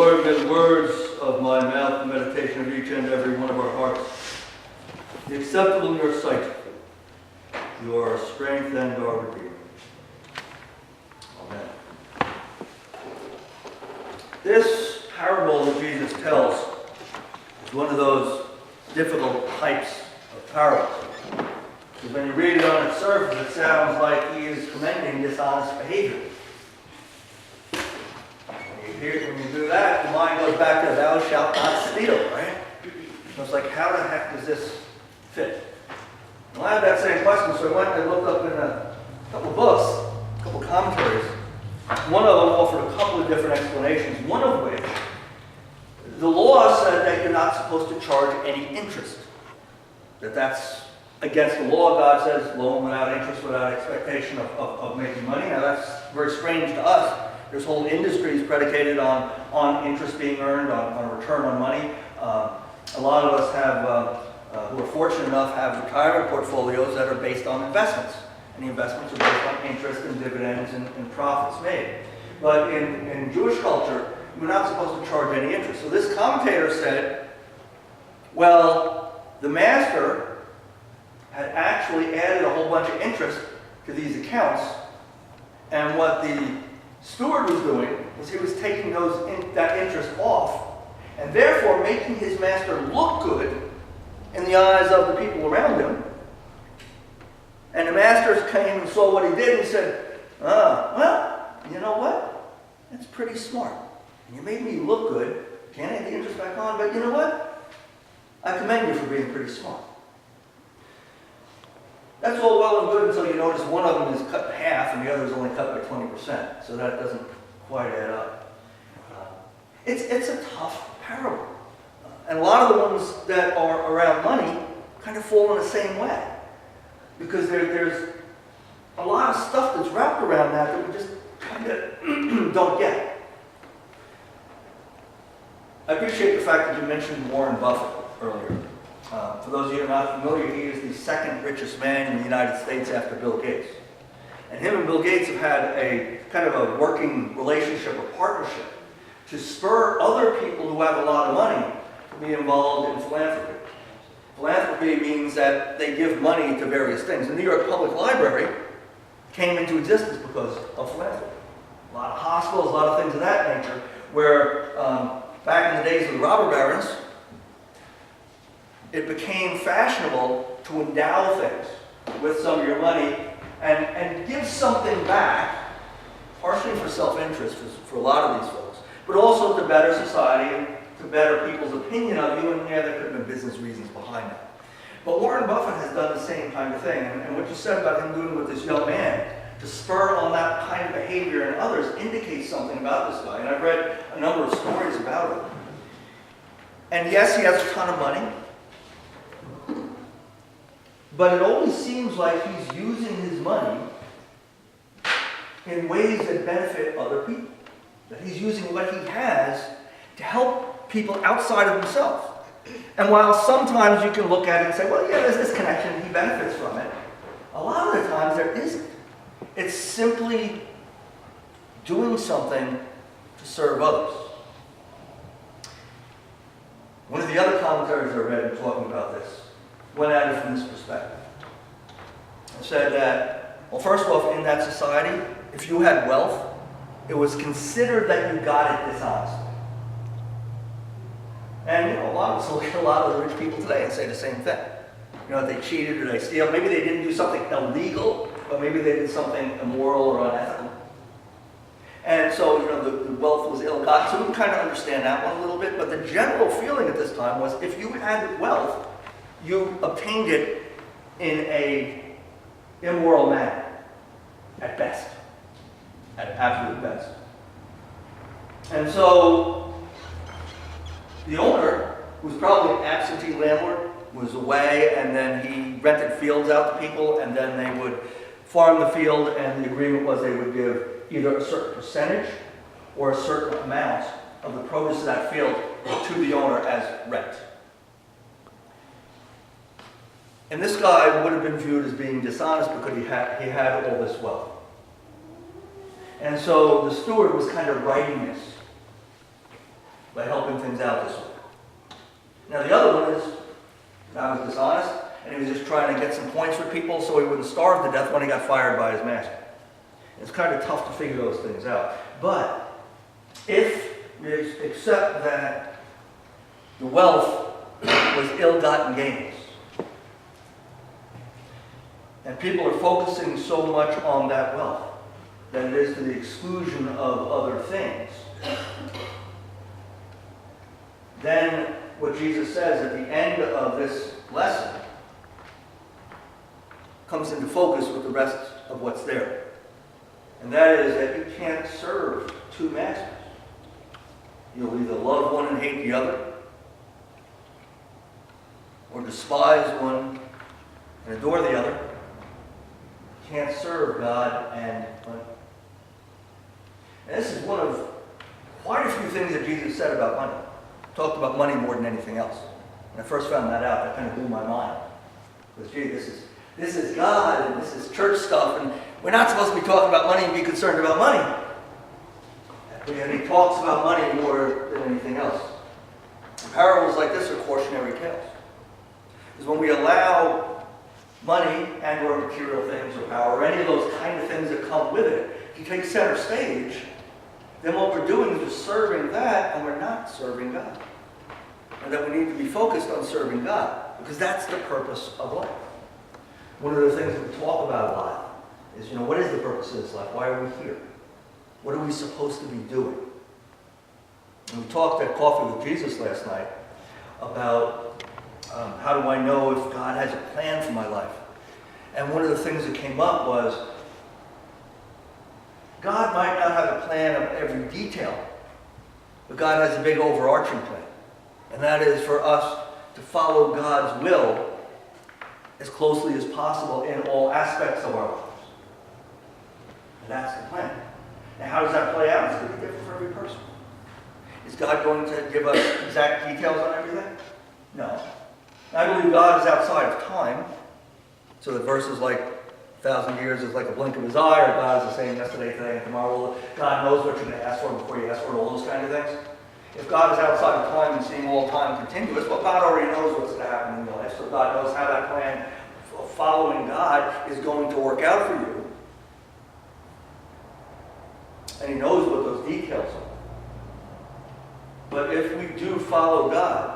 Lord, may the words of my mouth and meditation of each and every one of our hearts be acceptable in your sight. You are our strength and our redeemer. Amen. This parable that Jesus tells is one of those difficult types of parables. Because when you read it on its surface, it sounds like he is commending dishonest behavior. When you do that, the mind goes back to thou shalt not steal, right? So it's like, how the heck does this fit? Well, I had that same question, so I went and looked up in a couple books, a couple commentaries. One of them offered a couple of different explanations, one of which, the law said that you're not supposed to charge any interest. That's against the law. God says loan without interest, without expectation of making money. Now that's very strange to us. There's whole industries predicated on interest being earned, on return on money. A lot of us have, who are fortunate enough, have retirement portfolios that are based on investments. And the investments are based on interest and dividends and profits made. But in Jewish culture, we're not supposed to charge any interest. So this commentator said, well, the master had actually added a whole bunch of interest to these accounts, and what the steward was doing was he was taking that interest off, and therefore making his master look good in the eyes of the people around him. And the masters came and saw what he did and said, well, you know what? That's pretty smart. You made me look good. Can't add the interest back on, but you know what? I commend you for being pretty smart. That's all well and good until you notice one of them is cut in half and the other is only cut by 20%. So that doesn't quite add up. It's a tough parable. And a lot of the ones that are around money kind of fall in the same way. Because there's a lot of stuff that's wrapped around that we just kind of don't get. I appreciate the fact that you mentioned Warren Buffett earlier. For those of you who are not familiar, he is the second richest man in the United States after Bill Gates. And him and Bill Gates have had a kind of a working relationship or partnership to spur other people who have a lot of money to be involved in philanthropy. Philanthropy means that they give money to various things. The New York Public Library came into existence because of philanthropy. A lot of hospitals, a lot of things of that nature, where back in the days of the robber barons, it became fashionable to endow things with some of your money and give something back, partially for self-interest for a lot of these folks, but also to better society and to better people's opinion of you, and yeah, there could have been business reasons behind that. But Warren Buffett has done the same kind of thing, and what you said about him doing with this young man to spur on that kind of behavior in others indicates something about this guy, and I've read a number of stories about him. And yes, he has a ton of money, but it always seems like he's using his money in ways that benefit other people. That he's using what he has to help people outside of himself. And while sometimes you can look at it and say, well, yeah, there's this connection, he benefits from it, a lot of the times there isn't. It's simply doing something to serve others. One of the other commentaries I read talking about this went at it from this perspective. It said that, well, first off, in that society, if you had wealth, it was considered that you got it dishonestly. And a lot of us look at a lot of the rich people today and say the same thing. They cheated or they steal. Maybe they didn't do something illegal, but maybe they did something immoral or unethical. And so, the wealth was ill-gotten. So we can kind of understand that one a little bit. But the general feeling at this time was if you had wealth, you obtained it in an immoral manner, at best, at absolute best. And so the owner, who was probably an absentee landlord, was away, and then he rented fields out to people, and then they would farm the field, and the agreement was they would give either a certain percentage or a certain amount of the produce of that field to the owner as rent. And this guy would have been viewed as being dishonest because he had all this wealth. And so the steward was kind of writing this by helping things out this way. Now the other one is, I was dishonest, and he was just trying to get some points for people so he wouldn't starve to death when he got fired by his master. It's kind of tough to figure those things out. But if you accept that the wealth was ill-gotten gains, and people are focusing so much on that wealth that it is to the exclusion of other things, then what Jesus says at the end of this lesson comes into focus with the rest of what's there. And that is that you can't serve two masters. You'll either love one and hate the other, or despise one and adore the other. You can't serve God and money. And this is one of quite a few things that Jesus said about money. He talked about money more than anything else. When I first found that out, that kind of blew my mind. Because, gee, this is God, and this is church stuff, and we're not supposed to be talking about money and be concerned about money. And he talks about money more than anything else. And parables like this are cautionary tales. Because when we allow money and or material things or power or any of those kind of things that come with it, if you take center stage, then what we're doing is we're serving that and we're not serving God. And that we need to be focused on serving God, because that's the purpose of life. One of the things that we talk about a lot is, what is the purpose of this life? Why are we here? What are we supposed to be doing? And we talked at Coffee with Jesus last night about how do I know if God has a plan for my life? And one of the things that came up was God might not have a plan of every detail, but God has a big overarching plan. And that is for us to follow God's will as closely as possible in all aspects of our lives. And that's the plan. Now, how does that play out? It's going to be different for every person. Is God going to give us exact details on everything? No. I believe God is outside of time. So the verses like 1,000 years is like a blink of his eye, or God is the same yesterday, today, and tomorrow. God knows what you're going to ask for before you ask for it, all those kind of things. If God is outside of time and seeing all time continuous, well, God already knows what's going to happen in your life. So God knows how that plan of following God is going to work out for you. And he knows what those details are. But if we do follow God,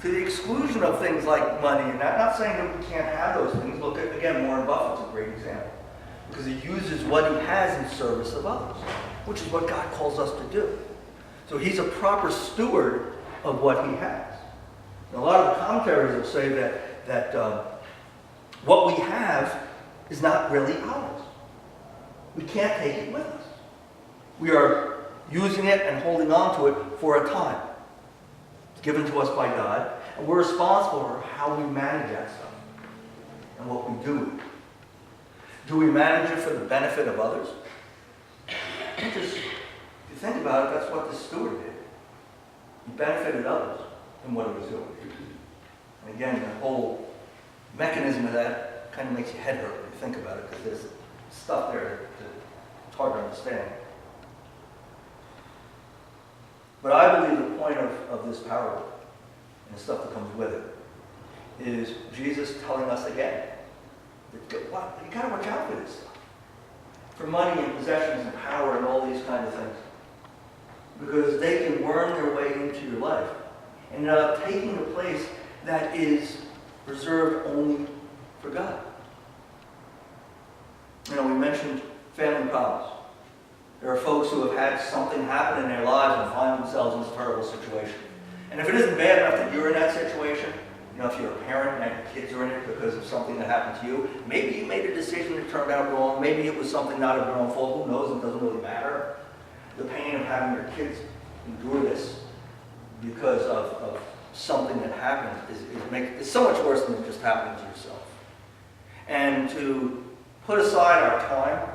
to the exclusion of things like money, and I'm not saying that we can't have those things. Look, again, Warren Buffett's a great example. Because he uses what he has in service of others, which is what God calls us to do. So he's a proper steward of what he has. And a lot of the commentaries will say that what we have is not really ours. We can't take it with us. We are using it and holding on to it for a time. It's given to us by God, and we're responsible for how we manage that stuff and what we do with it. Do we manage it for the benefit of others? If you think about it, that's what the steward did. He benefited others in what he was doing. And again, the whole mechanism of that kind of makes your head hurt when you think about it, because there's stuff there that it's hard to understand. But I believe the point of this parable and the stuff that comes with it is Jesus telling us again that you got to watch out for this stuff. For money and possessions and power and all these kind of things. Because they can worm their way into your life and end up taking a place that is reserved only for God. We mentioned family problems. There are folks who have had something happen in their lives and find themselves in this terrible situation. And if it isn't bad enough that you're in that situation, if you're a parent and your kids are in it because of something that happened to you, maybe you made a decision that turned out wrong, maybe it was something not of your own fault, who knows, it doesn't really matter. The pain of having your kids endure this because of something that happened is so much worse than it just happening to yourself. And to put aside our time,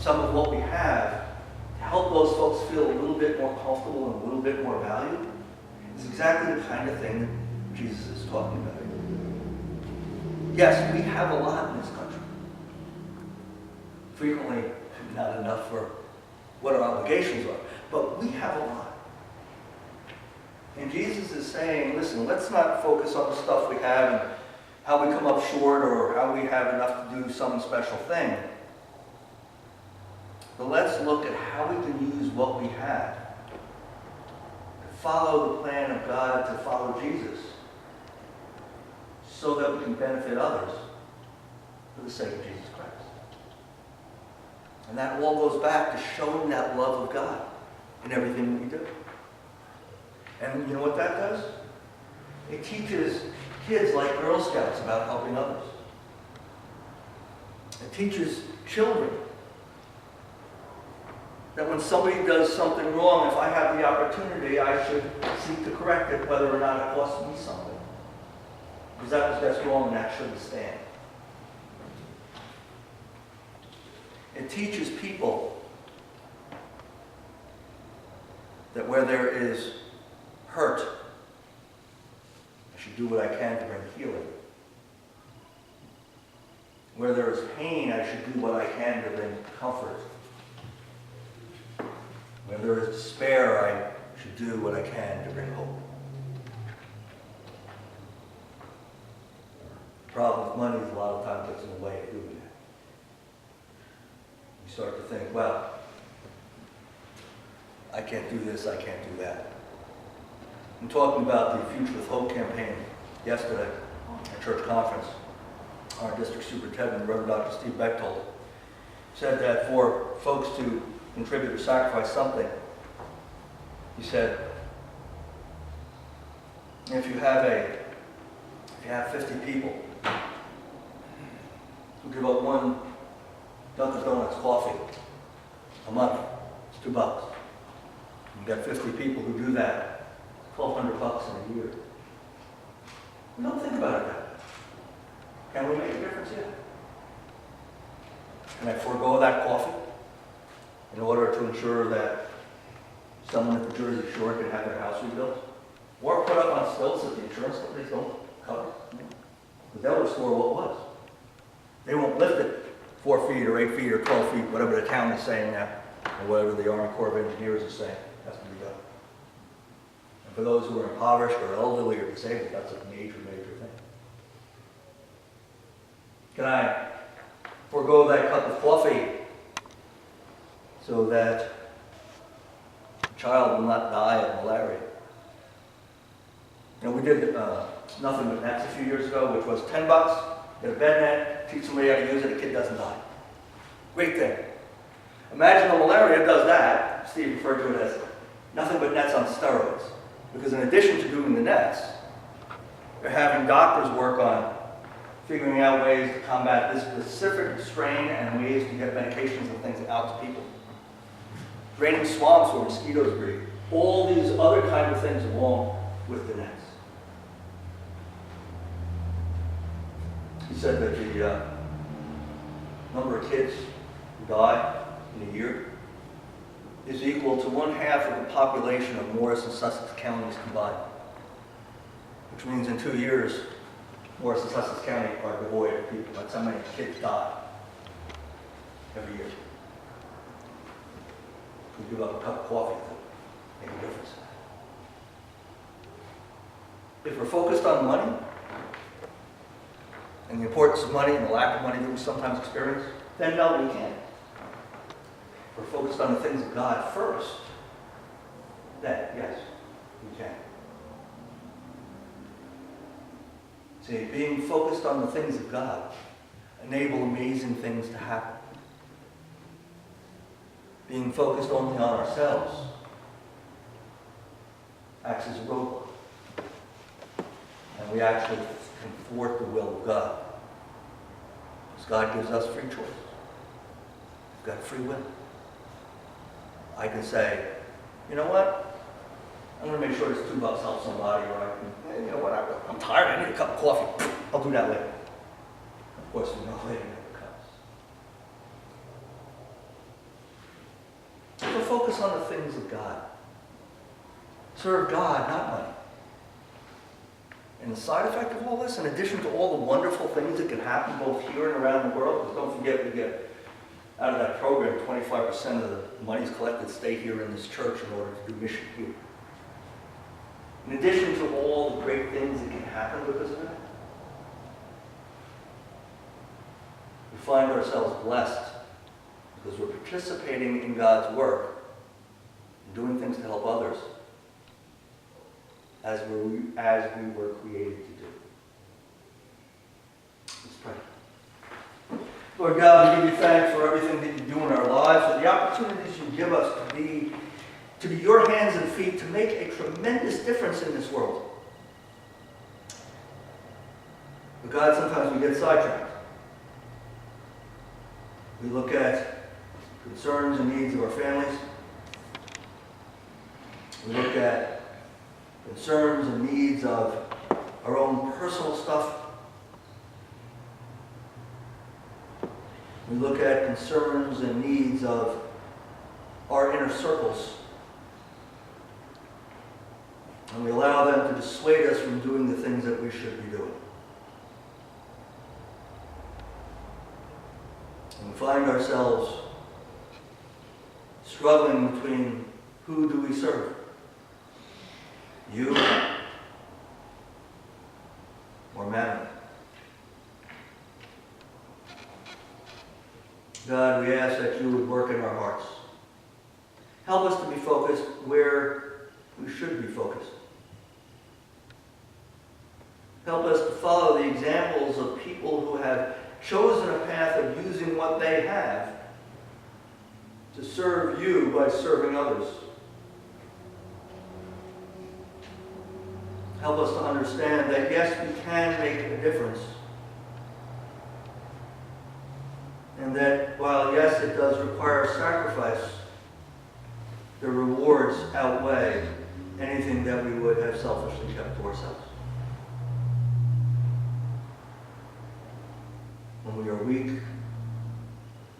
some of what we have, to help those folks feel a little bit more comfortable and a little bit more valued, is exactly the kind of thing that Jesus is talking about. Yes, we have a lot in this country. Frequently, not enough for what our obligations are, but we have a lot. And Jesus is saying, listen, let's not focus on the stuff we have and how we come up short or how we have enough to do some special thing. But let's look at how we can use what we have to follow the plan of God, to follow Jesus, so that we can benefit others for the sake of Jesus Christ. And that all goes back to showing that love of God in everything we do. And you know what that does? It teaches kids like Girl Scouts about helping others. It teaches children that when somebody does something wrong, if I have the opportunity, I should seek to correct it, whether or not it costs me something. Because that's wrong and that shouldn't stand. It teaches people that where there is hurt, I should do what I can to bring healing. Where there is pain, I should do what I can to bring comfort. Where there is despair, I should do what I can to bring hope. The problem with money is a lot of times gets in the way of doing that. You start to think, well, I can't do this, I can't do that. I'm talking about the Future with Hope campaign yesterday at church conference. Our district superintendent, Reverend Dr. Steve Bechtold, said that for folks to contribute or sacrifice something, he said, if you have 50 people who give up one Dunkin' Donuts coffee a month, it's $2. You got 50 people who do that, $1,200 in a year. We don't think about it that way. Can we make a difference here? Can I forego that coffee in order to ensure that someone at the Jersey Shore can have their house rebuilt? Or put up on stilts that the insurance companies don't cover? But they'll restore what was. They won't lift it 4 feet or 8 feet or 12 feet, whatever the town is saying now, or whatever the Army Corps of Engineers is saying has to be done. And for those who are impoverished or elderly or disabled, that's a major, major thing. Can I forego that cup of coffee so that a child will not die of malaria? You know, we did Nothing But Nets a few years ago, which was $10, get a bed net, teach somebody how to use it, a kid doesn't die. Great thing. Imagine the malaria does that. Steve referred to it as nothing but nets on steroids. Because in addition to doing the nets, they're having doctors work on figuring out ways to combat this specific strain and ways to get medications and things out to people. Draining swamps where mosquitoes breed. All these other kind of things along with the nets. He said that the number of kids who die in a year is equal to 1/2 of the population of Morris and Sussex counties combined. Which means in 2 years, Morris and Sussex County are devoid of people. That's how many kids die every year. We give up a cup of coffee to make a difference. If we're focused on money, and the importance of money and the lack of money that we sometimes experience, then no, we can't. If we're focused on the things of God first, then yes, we can. See, being focused on the things of God enable amazing things to happen. Being focused only on ourselves acts as a roadblock. And we actually can thwart the will of God. Because God gives us free choice. We've got free will. I can say, you know what? I'm going to make sure this $2 helps somebody, or I can, you know what, I'm tired, I need a cup of coffee. I'll do that later. Of course, we know later never comes. So focus on the things of God. Serve God, not money. And the side effect of all this, in addition to all the wonderful things that can happen both here and around the world, because don't forget we get out of that program 25% of the monies collected stay here in this church in order to do mission here. in addition to all the great things that can happen because of it, we find ourselves blessed because we're participating in God's work and doing things to help others as we were created to do. Let's pray. Lord God, we give you thanks for everything that you do in our lives, for the opportunities you give us to be your hands and feet, to make a tremendous difference in this world. But God, sometimes we get sidetracked. We look at concerns and needs of our families. We look at concerns and needs of our own personal stuff. We look at concerns and needs of our inner circles. And we allow them to dissuade us from doing the things that we should be doing. And we find ourselves struggling between who do we serve? You or mammon? God, we ask that you would work in our hearts. Help us to be focused where we should be focused. Help us to follow the examples of people who have chosen a path of using what they have to serve you by serving others. Help us to understand that, yes, we can make a difference. And that while, yes, it does require sacrifice, the rewards outweigh anything that we would have selfishly kept to ourselves. When we are weak,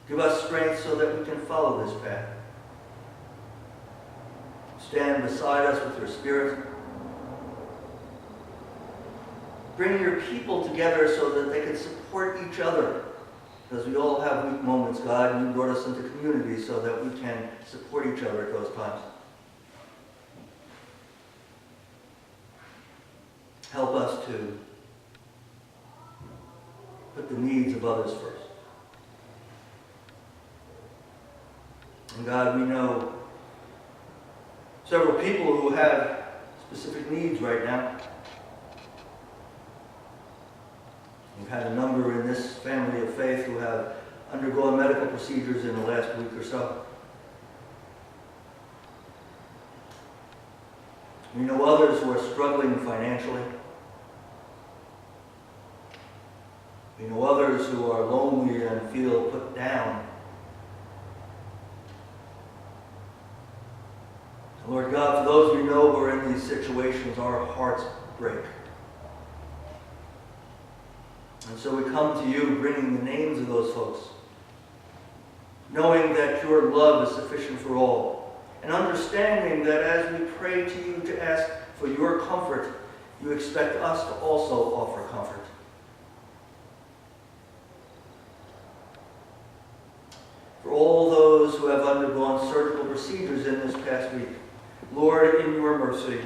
give us strength so that we can follow this path. Stand beside us with your Spirit. Bring your people together so that they can support each other. Because we all have weak moments, God, and you brought us into community so that we can support each other at those times. Help us to put the needs of others first. And God, we know several people who have specific needs right now. We've had a number in this family of faith who have undergone medical procedures in the last week or so. We know others who are struggling financially. We know others who are lonely and feel put down. And Lord God, for those we know who are in these situations, our hearts break. And so we come to you bringing the names of those folks, knowing that your love is sufficient for all, and understanding that as we pray to you to ask for your comfort, you expect us to also offer comfort. For all those who have undergone surgical procedures in this past week, Lord, in your mercy,